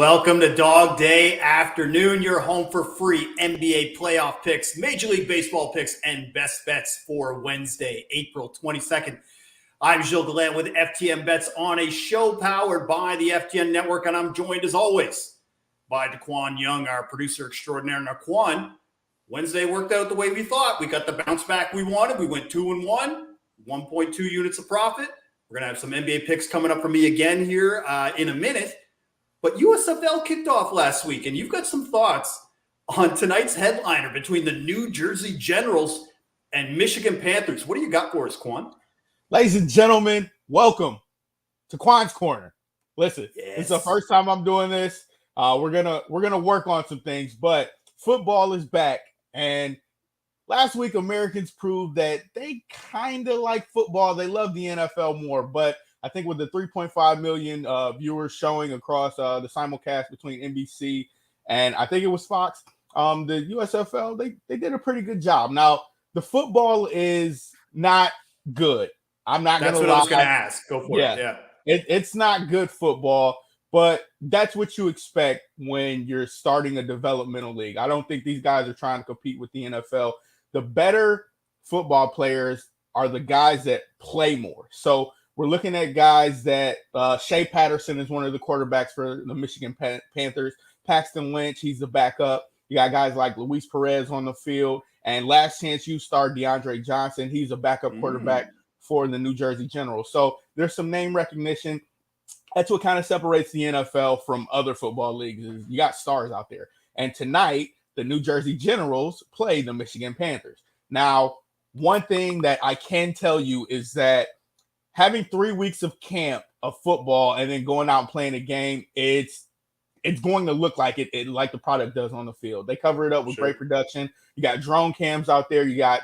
Welcome to Dawg Day Afternoon, your home for free NBA playoff picks, Major League Baseball picks, and best bets for Wednesday, April 22nd. I'm Gilles Gallant with FTNBets on a show powered by the FTN Network, and I'm joined as always by Qwan Young, our producer extraordinaire. Now, Qwan, Wednesday worked out the way we thought. We got the bounce back we wanted. We went 2-1, 1.2 units of profit. We're going to have some NBA picks coming up for me again here in a minute. But USFL kicked off last week, and you've got some thoughts on tonight's headliner between the New Jersey Generals and Michigan Panthers. What do you got for us, Qwan? Ladies and gentlemen, welcome to Qwan's Corner. Listen, It's the first time I'm doing this. We're gonna work on some things, but football is back. And last week, Americans proved that they kind of like football. They love the NFL more, but I think with the 3.5 million viewers showing across the simulcast between NBC and I think it was Fox, the USFL, they did a pretty good job. Now, the football is not good. I'm not going to lie. That's what I was going to ask. Go for it. Yeah. It's not good football, but that's what you expect when you're starting a developmental league. I don't think these guys are trying to compete with the NFL. The better football players are the guys that play more. So we're looking at guys that Shea Patterson is one of the quarterbacks for the Michigan Panthers. Paxton Lynch, he's the backup. You got guys like Luis Perez on the field. And last chance you start DeAndre Johnson. He's a backup quarterback for the New Jersey Generals. So there's some name recognition. That's what kind of separates the NFL from other football leagues. Is you got stars out there. And tonight, the New Jersey Generals play the Michigan Panthers. Now, one thing that I can tell you is that having 3 weeks of camp of football and then going out and playing a game, it's going to look like it like the product does on the field. They cover it up with great production. You got drone cams out there. You got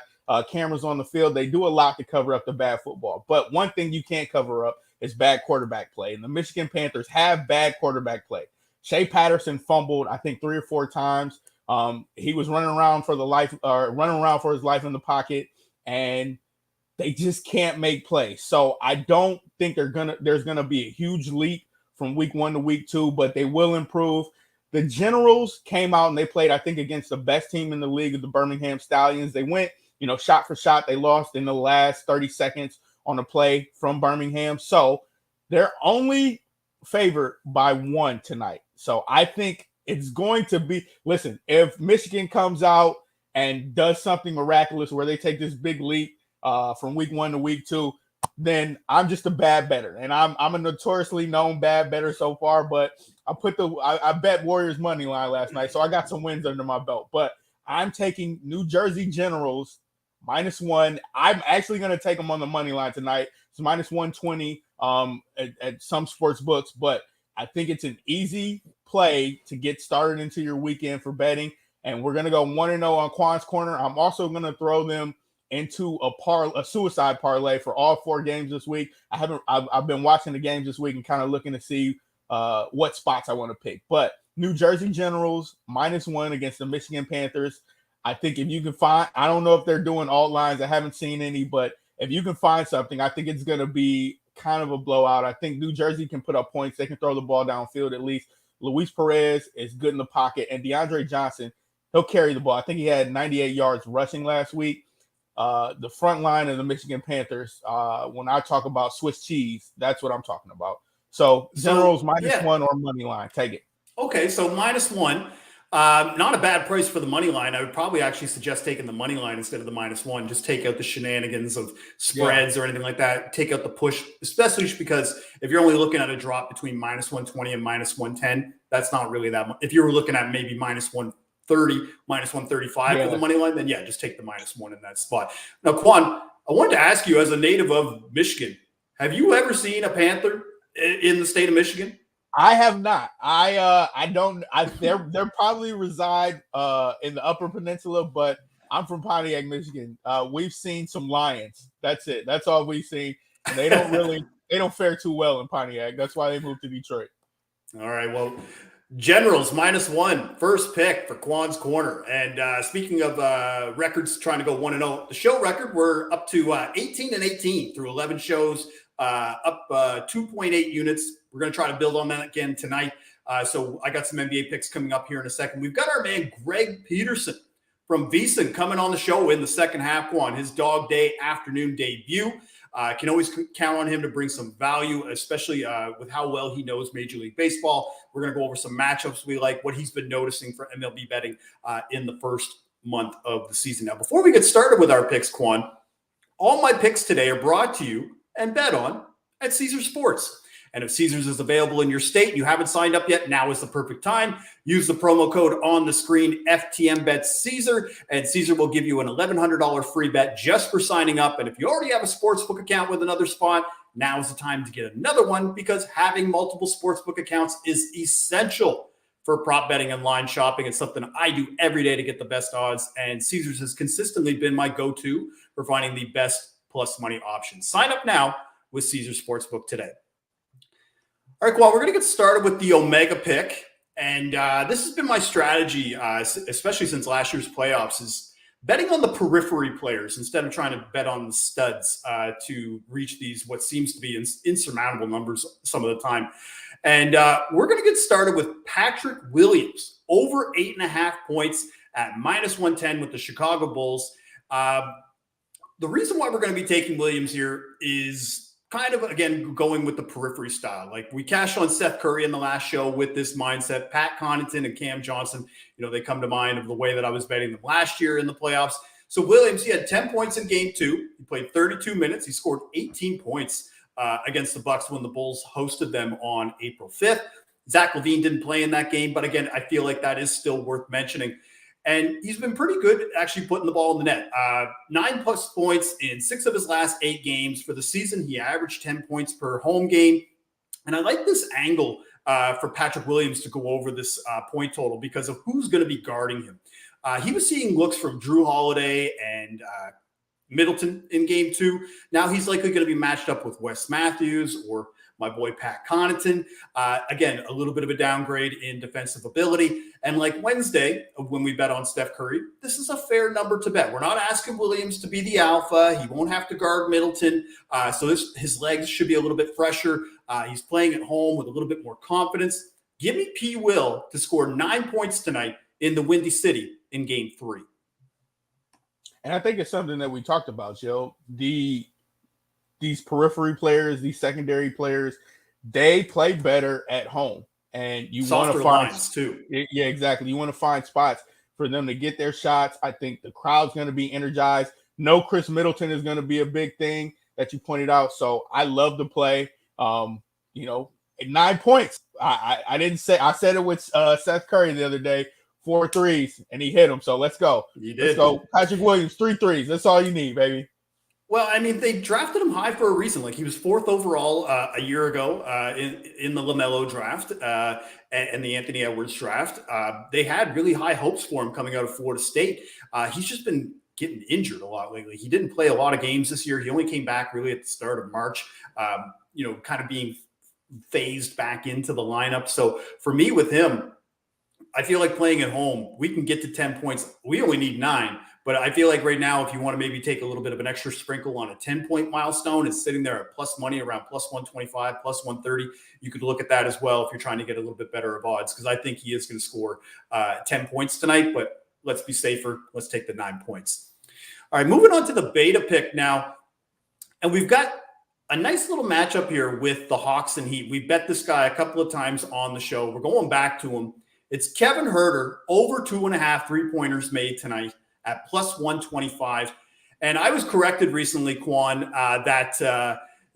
cameras on the field. They do a lot to cover up the bad football. But one thing you can't cover up is bad quarterback play. And the Michigan Panthers have bad quarterback play. Shea Patterson fumbled, I think, 3 or 4 times. He was running around for his life in the pocket, and they just can't make plays. So I don't think there's gonna be a huge leap from week 1 to week 2, but they will improve. The Generals came out and they played, I think, against the best team in the league, the Birmingham Stallions. They went, shot for shot. They lost in the last 30 seconds on a play from Birmingham. So they're only favored by 1 tonight. So I think it's going to be, listen, if Michigan comes out and does something miraculous where they take this big leap from week 1 to week 2, then I'm just a bad bettor, and I'm a notoriously known bad bettor so far. But I bet Warriors money line last night, so I got some wins under my belt. But I'm taking New Jersey Generals -1. I'm actually going to take them on the money line tonight. It's -120 at some sports books, but I think it's an easy play to get started into your weekend for betting. And we're going to go 1-0 on Qwan's Corner. I'm also going to throw them into a suicide parlay for all 4 games this week. I've been watching the games this week and kind of looking to see what spots I want to pick. But New Jersey Generals -1 against the Michigan Panthers. I think if you can find, I don't know if they're doing alt lines. I haven't seen any, but if you can find something, I think it's going to be kind of a blowout. I think New Jersey can put up points. They can throw the ball downfield at least. Luis Perez is good in the pocket, and DeAndre Johnson, he'll carry the ball. I think he had 98 yards rushing last week. The front line of the Michigan Panthers, when I talk about Swiss cheese, that's what I'm talking about. So Generals -1 or money line. Take it. Okay, so -1. Not a bad price for the money line. I would probably actually suggest taking the money line instead of the -1. Just take out the shenanigans of spreads or anything like that. Take out the push, especially because if you're only looking at a drop between -120 and -110, that's not really that much. If you were looking at maybe -130, -135 for the money line, then just take the -1 in that spot. Now, Qwan, I wanted to ask you, as a native of Michigan, have you ever seen a Panther in the state of Michigan? I have not. I don't. They're probably reside in the Upper Peninsula, but I'm from Pontiac, Michigan. We've seen some lions. That's it. That's all we've seen. And they don't fare too well in Pontiac. That's why they moved to Detroit. All right. Well, Generals -1, first pick for Qwan's Corner. And speaking of records, trying to go 1-0, the show record, we're up to 18-18 through 11 shows, up 2.8 units. We're going to try to build on that again tonight. So I got some NBA picks coming up here in a second. We've got our man Greg Peterson from VEASAN coming on the show in the second half. Qwan, his Dawg Day Afternoon debut. Can always count on him to bring some value, especially with how well he knows Major League Baseball. We're going to go over some matchups we like, what he's been noticing for MLB betting in the first month of the season. Now, before we get started with our picks, Qwan, all my picks today are brought to you and bet on at Caesars Sports. And if Caesars is available in your state and you haven't signed up yet, now is the perfect time. Use the promo code on the screen, FTNBets Caesar, and Caesar will give you an $1,100 free bet just for signing up. And if you already have a sportsbook account with another spot, now is the time to get another one, because having multiple sportsbook accounts is essential for prop betting and line shopping. It's something I do every day to get the best odds, and Caesars has consistently been my go-to for finding the best plus money options. Sign up now with Caesars Sportsbook today. All right, Qwan, we're going to get started with the Omega pick. And this has been my strategy, especially since last year's playoffs, is betting on the periphery players instead of trying to bet on the studs to reach these, what seems to be insurmountable numbers some of the time. And we're going to get started with Patrick Williams, over 8.5 points at -110 with the Chicago Bulls. The reason why we're going to be taking Williams here is kind of, again, going with the periphery style. Like, we cashed on Seth Curry in the last show with this mindset. Pat Connaughton and Cam Johnson, they come to mind of the way that I was betting them last year in the playoffs. So Williams, he had 10 points in game 2. He played 32 minutes. He scored 18 points against the Bucks when the Bulls hosted them on April 5th. Zach LaVine didn't play in that game, but again, I feel like that is still worth mentioning. And he's been pretty good at actually putting the ball in the net. 9+ points in 6 of his last 8 games. For the season, he averaged 10 points per home game. And I like this angle for Patrick Williams to go over this point total because of who's going to be guarding him. He was seeing looks from Drew Holiday and Middleton in game 2. Now he's likely going to be matched up with Wes Matthews or my boy Pat Connaughton. Again, a little bit of a downgrade in defensive ability. And like Wednesday, when we bet on Steph Curry, this is a fair number to bet. We're not asking Williams to be the alpha. He won't have to guard Middleton. So his legs should be a little bit fresher. He's playing at home with a little bit more confidence. Give me P. Will to score 9 points tonight in the Windy City in game 3. And I think it's something that we talked about, Joe. These periphery players, these secondary players, they play better at home. And you want to find lines too. Yeah, exactly. You want to find spots for them to get their shots. I think the crowd's going to be energized. No, Chris Middleton is going to be a big thing that you pointed out. So I love the play. 9 points. I didn't say, I said it with Seth Curry the other day, 4 threes, and he hit them. So let's go. He did. Let's go. Patrick Williams, 3 threes. That's all you need, baby. Well, I mean, they drafted him high for a reason. Like, he was 4th overall a year ago in the LaMelo draft and the Anthony Edwards draft. They had really high hopes for him coming out of Florida State. He's just been getting injured a lot lately. He didn't play a lot of games this year. He only came back really at the start of March, kind of being phased back into the lineup. So for me with him, I feel like playing at home, we can get to 10 points. We only need 9. But I feel like right now, if you want to maybe take a little bit of an extra sprinkle on a 10-point milestone, it's sitting there at plus money around plus 125, plus 130. You could look at that as well if you're trying to get a little bit better of odds, because I think he is going to score 10 points tonight. But let's be safer. Let's take the 9 points. All right, moving on to the beta pick now. And we've got a nice little matchup here with the Hawks and Heat. We bet this guy a couple of times on the show. We're going back to him. It's Kevin Huerter, over 2.5 3-pointers made tonight at plus 125. And I was corrected recently, Qwan, that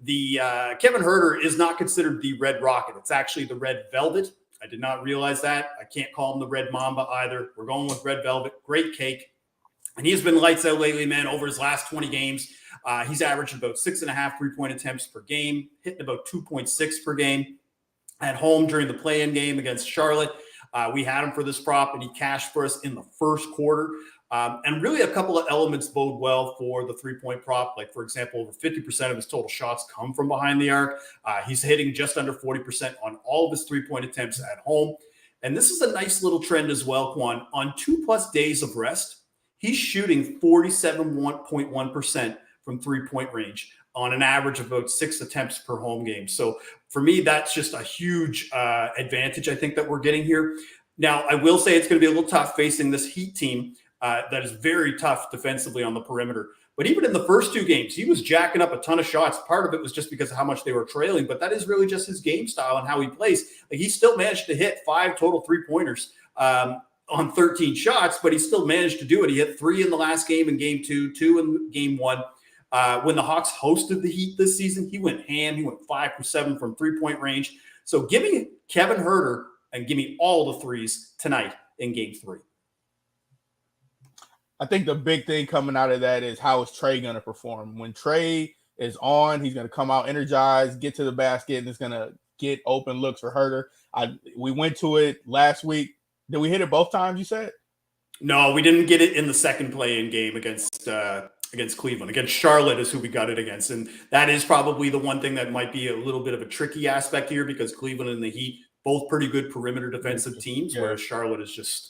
the Kevin Huerter is not considered the Red Rocket. It's actually the Red Velvet. I did not realize that. I can't call him the Red Mamba either. We're going with Red Velvet. Great cake. And he's been lights out lately, man, over his last 20 games. He's averaged about 6.5 3-point attempts per game, hitting about 2.6 per game at home during the play-in game against Charlotte. We had him for this prop, and he cashed for us in the first quarter. And really a couple of elements bode well for the 3-point prop. Like, for example, over 50% of his total shots come from behind the arc. He's hitting just under 40% on all of his 3-point attempts at home. And this is a nice little trend as well, Qwan. On 2+ days of rest, he's shooting 47.1% from 3-point range. on an average of about 6 attempts per home game. So for me, that's just a huge advantage I think that we're getting here. Now, I will say it's going to be a little tough facing this Heat team that is very tough defensively on the perimeter. But even in the first 2 games, he was jacking up a ton of shots. Part of it was just because of how much they were trailing, but that is really just his game style and how he plays. Like, he still managed to hit 5 total 3-pointers on 13 shots, but he still managed to do it. He hit 3 in the last game in game 2, 2 in game 1. When the Hawks hosted the Heat this season, he went ham. He went 5 for 7 from 3-point range. So give me Kevin Huerter and give me all the threes tonight in game 3. I think the big thing coming out of that is how is Trey going to perform? When Trey is on, he's going to come out energized, get to the basket, and it's going to get open looks for Huerter. We went to it last week. Did we hit it both times, you said? No, we didn't get it in the second play-in game against Cleveland. Against Charlotte is who we got it against. And that is probably the one thing that might be a little bit of a tricky aspect here, because Cleveland and the Heat, both pretty good perimeter defensive teams, whereas Charlotte is just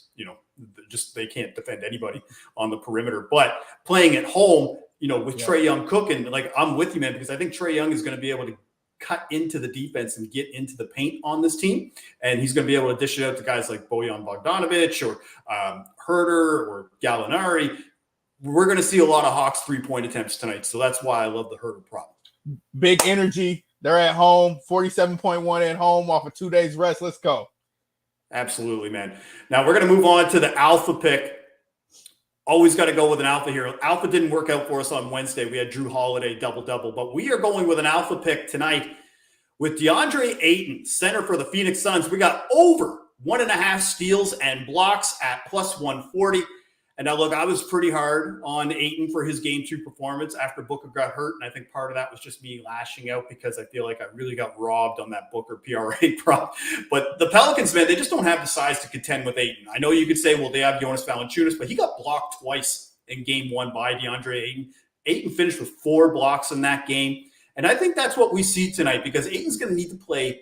they can't defend anybody on the perimeter. But playing at home, with Trae Young cooking, like, I'm with you, man, because I think Trae Young is going to be able to cut into the defense and get into the paint on this team. And he's going to be able to dish it out to guys like Bojan Bogdanovic or Huerter or Gallinari. We're going to see a lot of Hawks 3-point attempts tonight. So that's why I love the Huerter prop. Big energy. They're at home, 47.1 at home off of 2 days rest. Let's go. Absolutely, man. Now we're going to move on to the alpha pick. Always got to go with an alpha here. Alpha didn't work out for us on Wednesday. We had Drew Holiday double-double, but we are going with an alpha pick tonight with DeAndre Ayton, center for the Phoenix Suns. We got over 1.5 steals and blocks at plus 140. And now, look, I was pretty hard on Ayton for his game 2 performance after Booker got hurt. And I think part of that was just me lashing out because I feel like I really got robbed on that Booker PRA prop. But the Pelicans, man, they just don't have the size to contend with Ayton. I know you could say, well, they have Jonas Valanciunas, but he got blocked twice in game 1 by DeAndre Ayton. Ayton finished with 4 blocks in that game. And I think that's what we see tonight, because Ayton's going to need to play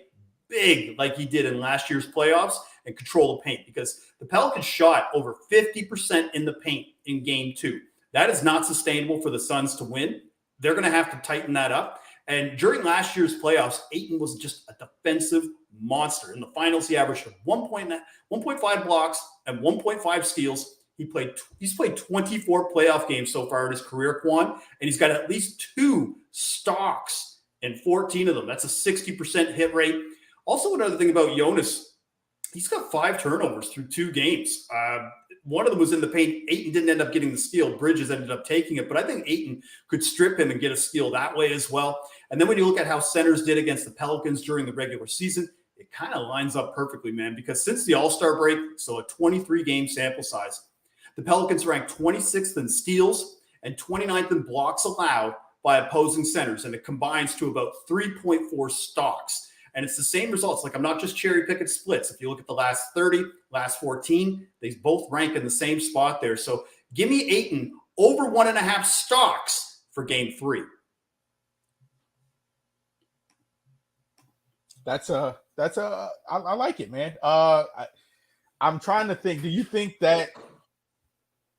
big like he did in last year's playoffs and control the paint, because the Pelicans shot over 50% in the paint in game 2. That is not sustainable for the Suns to win. They're going to have to tighten that up. And during last year's playoffs, Ayton was just a defensive monster. In the finals, he averaged 1.5 blocks and 1.5 steals. He's played 24 playoff games so far in his career, Qwan, and he's got at least 2 stocks in 14 of them. That's a 60% hit rate. Also, another thing about Jonas, he's got 5 turnovers through 2 games. One of them was in the paint. Ayton didn't end up getting the steal. Bridges ended up taking it. But I think Ayton could strip him and get a steal that way as well. And then when you look at how centers did against the Pelicans during the regular season, it kind of lines up perfectly, man, because since the All-Star break, so a 23-game sample size, the Pelicans ranked 26th in steals and 29th in blocks allowed by opposing centers. And it combines to about 3.4 stocks. And it's the same results. Like, I'm not just cherry picking splits. If you look at the last 30, last 14, they both rank in the same spot there. So give me Ayton over 1.5 stocks for game 3. I like it, man. I'm trying to think. Do you think that,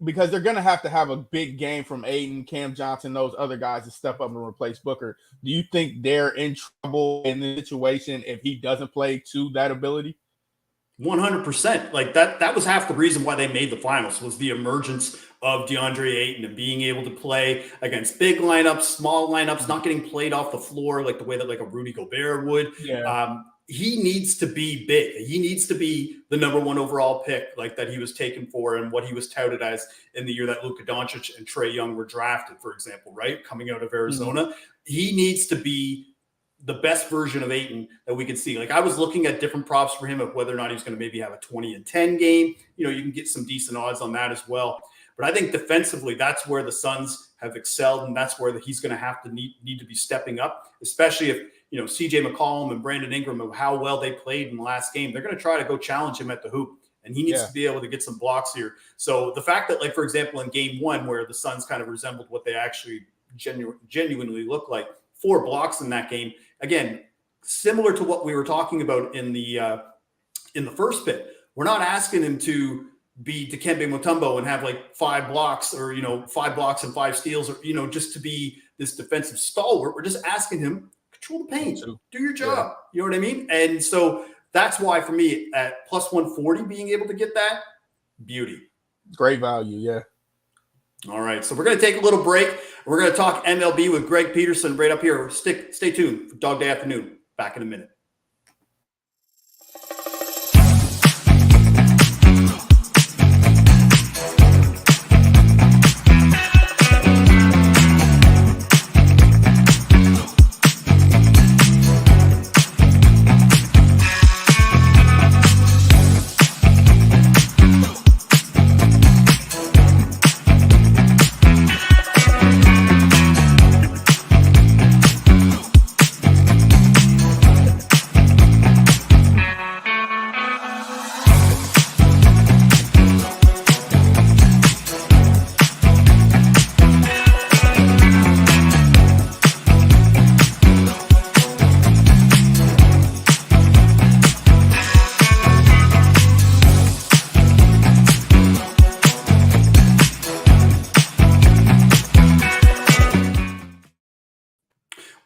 because they're going to have a big game from Ayton, Cam Johnson, those other guys to step up and replace Booker, do you think they're in trouble in this situation if he doesn't play to that ability? 100%. Like, that was half the reason why they made the finals, was the emergence of DeAndre Ayton and being able to play against big lineups, small lineups, not getting played off the floor like the way that like a Rudy Gobert would. Yeah. He needs to be big. He needs to be the number 1 overall pick, like that he was taken for and what he was touted as in the year that Luka Doncic and Trae Young were drafted, for example, right? Coming out of Arizona. Mm-hmm. He needs to be the best version of Ayton that we can see. Like, I was looking at different props for him of whether or not he's going to maybe have a 20-10 game. You can get some decent odds on that as well. But I think defensively, that's where the Suns have excelled, and that's where he's going to have to need to be stepping up, especially if, CJ McCollum and Brandon Ingram, of how well they played in the last game. They're going to try to go challenge him at the hoop, and he needs to be able to get some blocks here. So the fact that, like, for example, in game 1, where the Suns kind of resembled what they actually genuinely look like, 4 blocks in that game, again, similar to what we were talking about in the first pick. We're not asking him to be Dikembe Mutombo and have like 5 blocks or, 5 blocks and 5 steals, or, just to be this defensive stalwart. We're just asking him, control the paint, do your job. Yeah. You know what I mean? And so that's why for me at plus 140, being able to get that, beauty. Great value, yeah. All right, so we're going to take a little break. We're going to talk MLB with Greg Peterson right up here. Stay tuned for Dawg Day Afternoon. Back in a minute.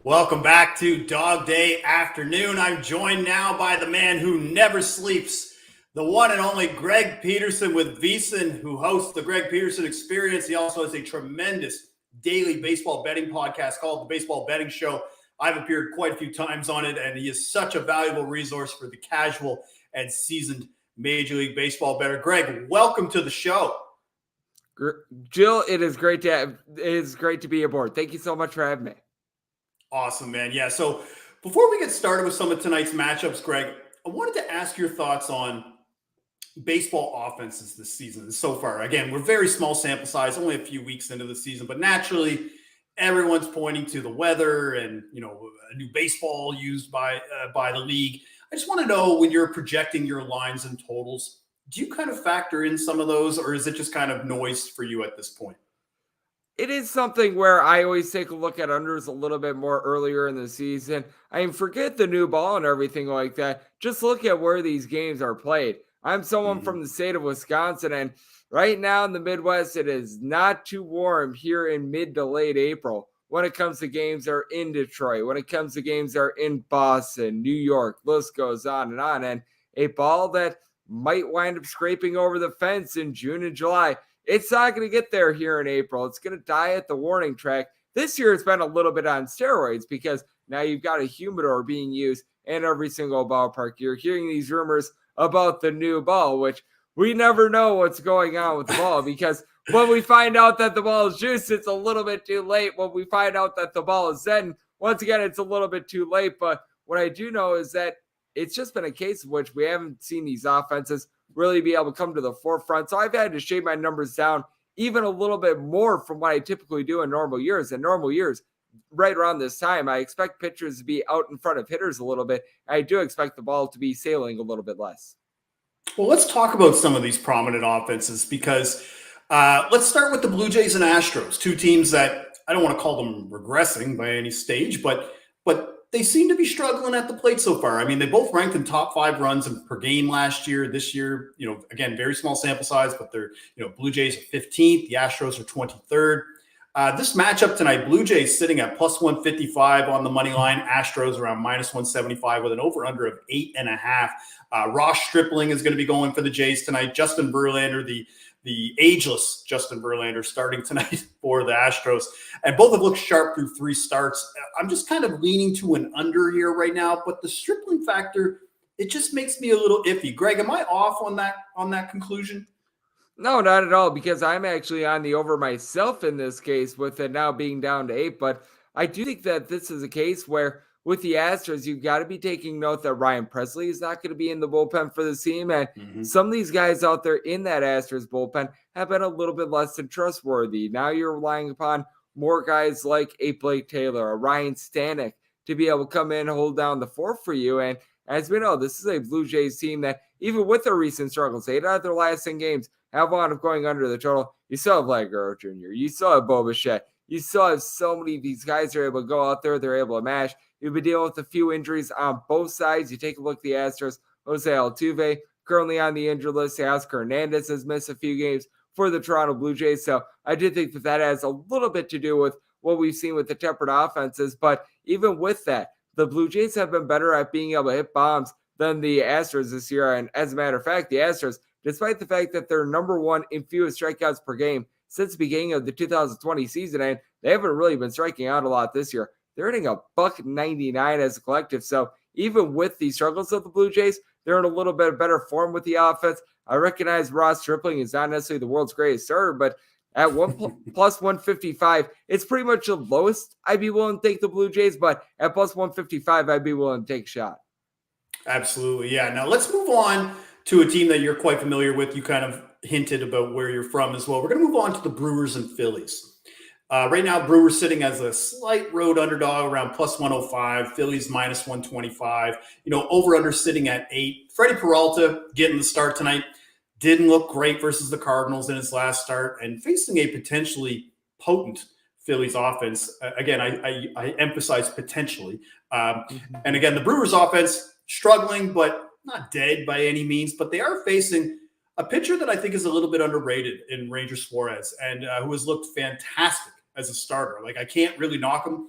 Welcome back to Dawg Day Afternoon. I'm joined now by the man who never sleeps, the one and only Greg Peterson with VSiN, who hosts the Greg Peterson Experience. He also has a tremendous daily baseball betting podcast called The Baseball Betting Show. I've appeared quite a few times on it, and he is such a valuable resource for the casual and seasoned Major League Baseball bettor. Greg, welcome to the show. Jill, it is great to be aboard. Thank you so much for having me. Awesome, man. Yeah, so before we get started with some of tonight's matchups, Greg, I wanted to ask your thoughts on baseball offenses this season so far. Again, we're very small sample size, only a few weeks into the season, but naturally everyone's pointing to the weather and, a new baseball used by the league. I just want to know, when you're projecting your lines and totals, do you kind of factor in some of those, or is it just kind of noise for you at this point? It is something where I always take a look at unders a little bit more earlier in the season. I mean, forget the new ball and everything like that. Just look at where these games are played. I'm someone from the state of Wisconsin, and right now in the Midwest, it is not too warm here in mid to late April when it comes to games that are in Detroit, when it comes to games that are in Boston, New York, list goes on. And a ball that might wind up scraping over the fence in June and July, it's not going to get there here in April. It's going to die at the warning track. This year it's been a little bit on steroids because now you've got a humidor being used in every single ballpark. You're hearing these rumors about the new ball, which we never know what's going on with the ball, because when we find out that the ball is juiced, it's a little bit too late. When we find out that the ball is zen, once again, it's a little bit too late. But what I do know is that it's just been a case in which we haven't seen these offenses really be able to come to the forefront. So I've had to shave my numbers down even a little bit more from what I typically do in normal years. In normal years, right around this time, I expect pitchers to be out in front of hitters a little bit. I do expect the ball to be sailing a little bit less. Well, let's talk about some of these prominent offenses, because let's start with the Blue Jays and Astros, two teams that I don't want to call them regressing by any stage, but they seem to be struggling at the plate so far. I mean, they both ranked in top 5 runs per game last year. This year, again, very small sample size, but they're, Blue Jays are 15th. The Astros are 23rd. This matchup tonight, Blue Jays sitting at plus 155 on the money line. Astros around minus 175 with an over-under of 8.5. Ross Stripling is going to be going for the Jays tonight. Justin Verlander, the ageless Justin Verlander, starting tonight for the Astros. And both have looked sharp through 3 starts. I'm just kind of leaning to an under here right now, but the Stripling factor, it just makes me a little iffy. Greg, am I off on that conclusion? No, not at all, because I'm actually on the over myself in this case, with it now being down to 8. But I do think that this is a case where with the Astros, you've got to be taking note that Ryan Presley is not going to be in the bullpen for the team. And some of these guys out there in that Astros bullpen have been a little bit less than trustworthy. Now you're relying upon more guys like a Blake Taylor, a Ryan Stanek to be able to come in and hold down the fort for you. And as we know, this is a Blue Jays team that, even with their recent struggles, 8 out of their last 10 games have wound up going under the total. You still have Vlad Guerrero Jr., you still have Bo Bichette, you still have so many of these guys that are able to go out there, they're able to mash. You've been dealing with a few injuries on both sides. You take a look at the Astros, Jose Altuve currently on the injured list. Oscar Hernandez has missed a few games for the Toronto Blue Jays. So I do think that has a little bit to do with what we've seen with the tempered offenses. But even with that, the Blue Jays have been better at being able to hit bombs than the Astros this year. And as a matter of fact, the Astros, despite the fact that they're number one in fewest strikeouts per game since the beginning of the 2020 season, and they haven't really been striking out a lot this year, they're hitting a $199 as a collective. So even with the struggles of the Blue Jays, they're in a little bit better form with the offense. I recognize Ross Stripling is not necessarily the world's greatest starter, but at plus 155, it's pretty much the lowest I'd be willing to take the Blue Jays, but at plus 155, I'd be willing to take a shot. Absolutely, yeah. Now let's move on to a team that you're quite familiar with. You kind of hinted about where you're from as well. We're going to move on to the Brewers and Phillies. Right now, Brewers sitting as a slight road underdog around plus 105, Phillies minus 125. Over-under sitting at 8. Freddie Peralta getting the start tonight. Didn't look great versus the Cardinals in his last start and facing a potentially potent Phillies offense. Again, I emphasize potentially. And again, the Brewers offense struggling, but not dead by any means. But they are facing a pitcher that I think is a little bit underrated in Ranger Suarez and who has looked fantastic as a starter. Like, I can't really knock him.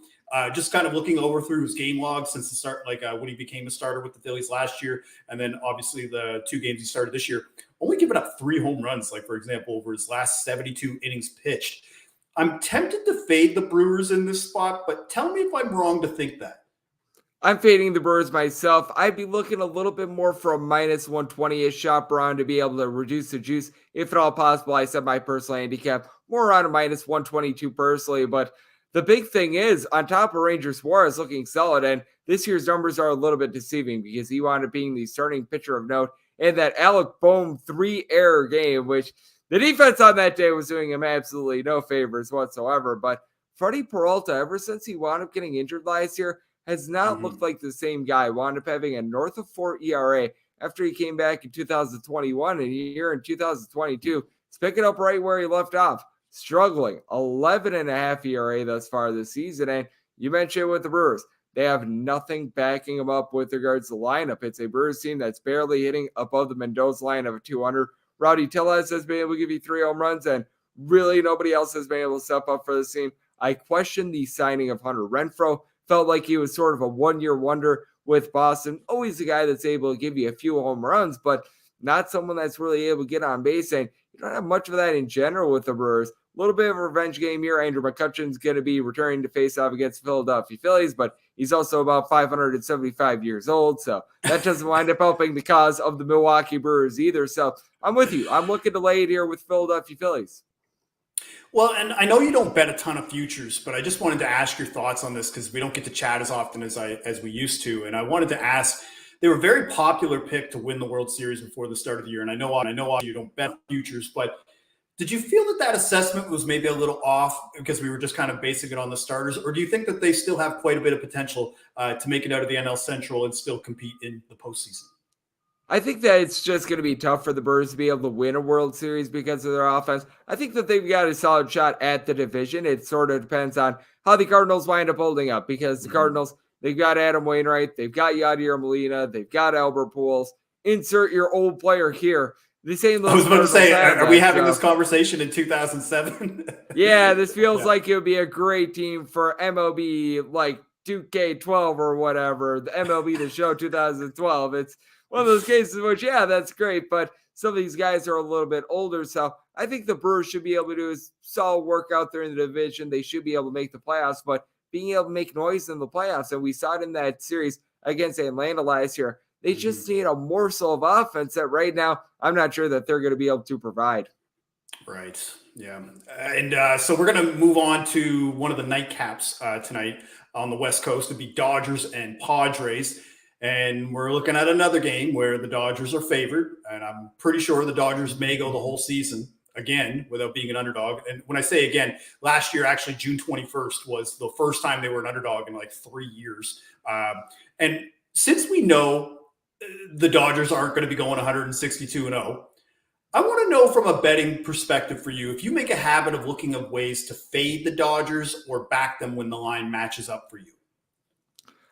Just kind of looking over through his game log since the start, when he became a starter with the Phillies last year, and then obviously the 2 games he started this year, only giving up 3 home runs, for example, over his last 72 innings pitched. I'm tempted to fade the Brewers in this spot, but tell me if I'm wrong to think that. I'm fading the Brewers myself. I'd be looking a little bit more for a minus 120-ish shot around to be able to reduce the juice, if at all possible. I set my personal handicap more around a minus 122 personally, but the big thing is, on top of Ranger Suarez looking solid, and this year's numbers are a little bit deceiving because he wound up being the starting pitcher of note in that Alec Bohm 3-error game, which the defense on that day was doing him absolutely no favors whatsoever. But Freddie Peralta, ever since he wound up getting injured last year, has not looked like the same guy. Wound up having a north of 4 ERA after he came back in 2021, and here in 2022, he's picking up right where he left off. Struggling, 11.5 ERA thus far this season. And you mentioned with the Brewers, they have nothing backing them up with regards to the lineup. It's a Brewers team that's barely hitting above the Mendoza line of a 200. Rowdy Tellez has been able to give you 3 home runs, and really nobody else has been able to step up for this team. I question the signing of Hunter Renfroe. Felt like he was sort of a one-year wonder with Boston. Always a guy that's able to give you a few home runs, but not someone that's really able to get on base. And you don't have much of that in general with the Brewers. A little bit of a revenge game here. Andrew McCutcheon's going to be returning to face off against Philadelphia Phillies, but he's also about 575 years old, so that doesn't wind up helping the cause of the Milwaukee Brewers either. So I'm with you. I'm looking to lay it here with Philadelphia Phillies. Well, and I know you don't bet a ton of futures, but I just wanted to ask your thoughts on this because we don't get to chat as often as we used to. And I wanted to ask, they were a very popular pick to win the World Series before the start of the year. And I know you don't bet futures, but did you feel that assessment was maybe a little off because we were just kind of basing it on the starters? Or do you think that they still have quite a bit of potential to make it out of the NL Central and still compete in the postseason? I think that it's just going to be tough for the Brewers to be able to win a World Series because of their offense. I think that they've got a solid shot at the division. It sort of depends on how the Cardinals wind up holding up because the Cardinals, they've got Adam Wainwright, they've got Yadier Molina, they've got Albert Pujols. Insert your old player here. The St. Louis I was about to say, are we having job. This conversation in 2007? Yeah, this feels like it would be a great team for MLB, like 2K12 or whatever, the MLB The Show 2012. It's one of those cases in which, yeah, that's great, but some of these guys are a little bit older, so I think the Brewers should be able to do solid work out there in the division. They should be able to make the playoffs, but being able to make noise in the playoffs, and we saw it in that series against Atlanta last year, they just need a morsel of offense that right now I'm not sure that they're going to be able to provide. Right, yeah. And so we're going to move on to one of the nightcaps tonight on the West Coast. It'd be Dodgers and Padres. And we're looking at another game where the Dodgers are favored. And I'm pretty sure the Dodgers may go the whole season again without being an underdog. And when I say again, last year, actually, June 21st was the first time they were an underdog in like 3 years. And since we know the Dodgers aren't going to be going 162-0, I want to know from a betting perspective for you, if you make a habit of looking at ways to fade the Dodgers or back them when the line matches up for you.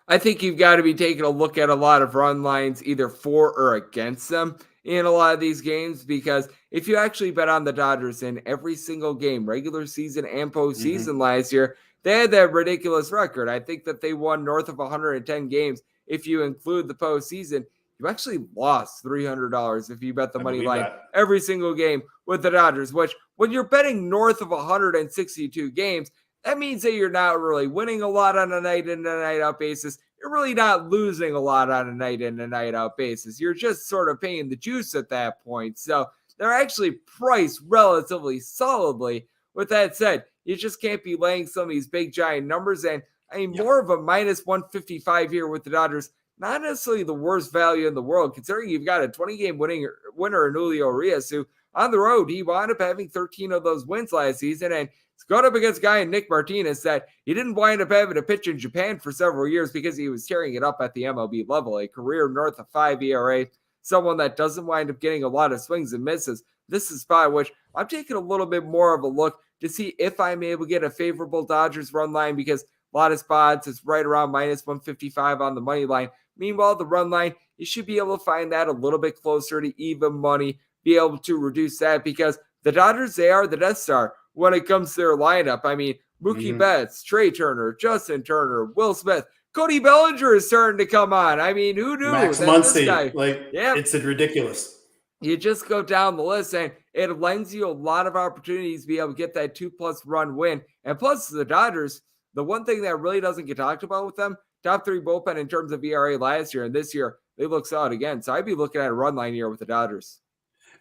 I think you've got to be taking a look at a lot of run lines either for or against them in a lot of these games, because if you actually bet on the Dodgers in every single game, regular season and postseason last year, they had that ridiculous record. I think that they won north of 110 games. If you include the postseason, you actually lost $300 if you bet the money line every single game with the Dodgers, which when you're betting north of 162 games, that means that you're not really winning a lot on a night in and night out basis. You're really not losing a lot on a night in and night out basis. You're just sort of paying the juice at that point. So they're actually priced relatively solidly. With that said, you just can't be laying some of these big giant numbers. And I mean, more of a minus 155 here with the Dodgers, not necessarily the worst value in the world, considering you've got a 20-game winner in Julio Urias, who on the road, he wound up having 13 of those wins last season. And it's going up against a guy in Nick Martinez that he didn't wind up having to pitch in Japan for several years because he was tearing it up at the MLB level, a career north of 5 ERA, someone that doesn't wind up getting a lot of swings and misses. This is a spot which I'm taking a little bit more of a look to see if I'm able to get a favorable Dodgers run line, because a lot of spots is right around minus 155 on the money line. Meanwhile, the run line, you should be able to find that a little bit closer to even money, be able to reduce that, because the Dodgers, they are the Death Star when it comes to their lineup. I mean, Mookie Betts, Trey Turner, Justin Turner, Will Smith, Cody Bellinger is starting to come on. I mean, who knew? Max Muncy, it's ridiculous. You just go down the list, and it lends you a lot of opportunities to be able to get that 2+ run win. And plus, the Dodgers, the one thing that really doesn't get talked about with them, top 3 bullpen in terms of ERA last year, and this year they look solid again. So I'd be looking at a run line here with the Dodgers.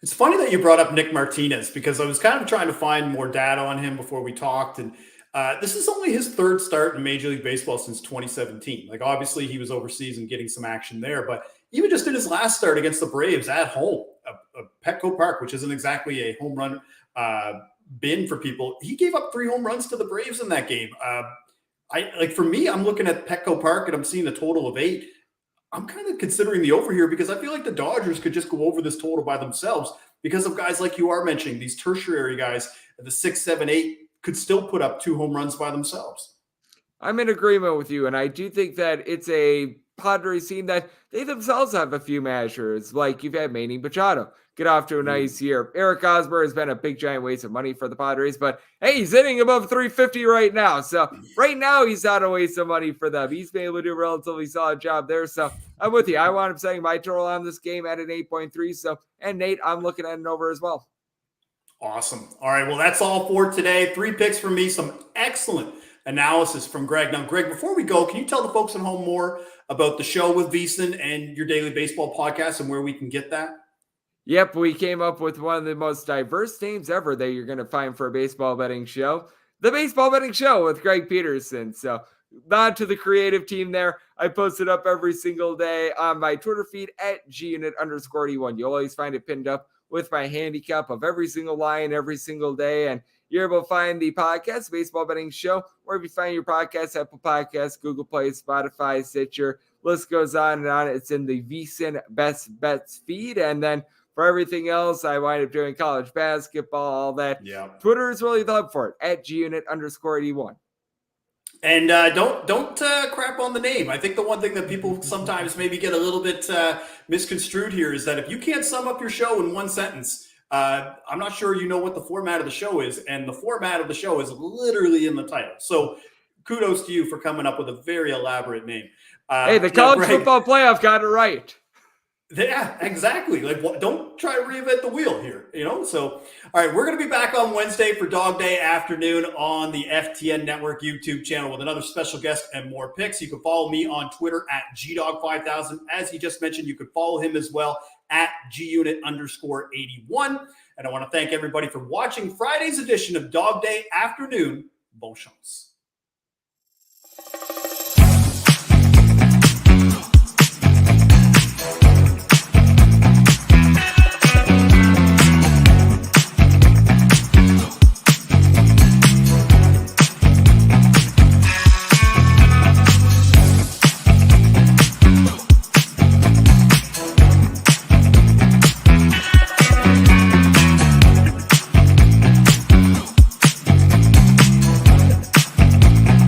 It's funny that you brought up Nick Martinez, because I was kind of trying to find more data on him before we talked. And this is only his 3rd start in Major League Baseball since 2017. Like, obviously he was overseas and getting some action there, but even just in his last start against the Braves at home, Petco Park, which isn't exactly a home run bin for people, he gave up 3 home runs to the Braves in that game. For me, I'm looking at Petco Park and I'm seeing a total of 8. I'm kind of considering the over here, because I feel like the Dodgers could just go over this total by themselves because of guys like you are mentioning, these tertiary guys at the 6, 7, 8 could still put up 2 home runs by themselves. I'm in agreement with you, and I do think that it's a Padres team that they themselves have a few measures, like you've had Manny Machado get off to a nice year. Eric Hosmer has been a big giant waste of money for the Padres, but hey, he's hitting above 350 right now. So right now he's not a waste of money for them. He's been able to do a relatively solid job there. So I'm with you. I wound up setting my total on this game at an 8.3. So, and Nate, I'm looking at an over as well. Awesome. All right. Well, that's all for today. 3 picks from me. Some excellent analysis from Greg. Now, Greg, before we go, can you tell the folks at home more about the show with VSiN and your daily baseball podcast and where we can get that? Yep, we came up with one of the most diverse names ever that you're going to find for a baseball betting show. The Baseball Betting Show with Greg Peterson. So nod to the creative team there. I post it up every single day on my Twitter feed at @GUnit_81. You'll always find it pinned up with my handicap of every single line every single day. And you're able to find the podcast, Baseball Betting Show, wherever you find your podcasts, Apple Podcasts, Google Play, Spotify, Stitcher. List goes on and on. It's in the VSiN Best Bets feed. And then for everything else, I wind up doing college basketball, all that. Yeah. Twitter is really the hub for it, at @GUnit_81. And don't crap on the name. I think the one thing that people sometimes maybe get a little bit misconstrued here is that if you can't sum up your show in one sentence, I'm not sure you know what the format of the show is. And the format of the show is literally in the title. So kudos to you for coming up with a very elaborate name. Hey, the college football playoff got it right. Yeah, exactly. Don't try to reinvent the wheel here, So, all right, we're going to be back on Wednesday for Dawg Day Afternoon on the FTN Network YouTube channel with another special guest and more picks. You can follow me on Twitter at GDawg5000. As he just mentioned, you could follow him as well at GUnit_81. And I want to thank everybody for watching Friday's edition of Dawg Day Afternoon. Bon chance.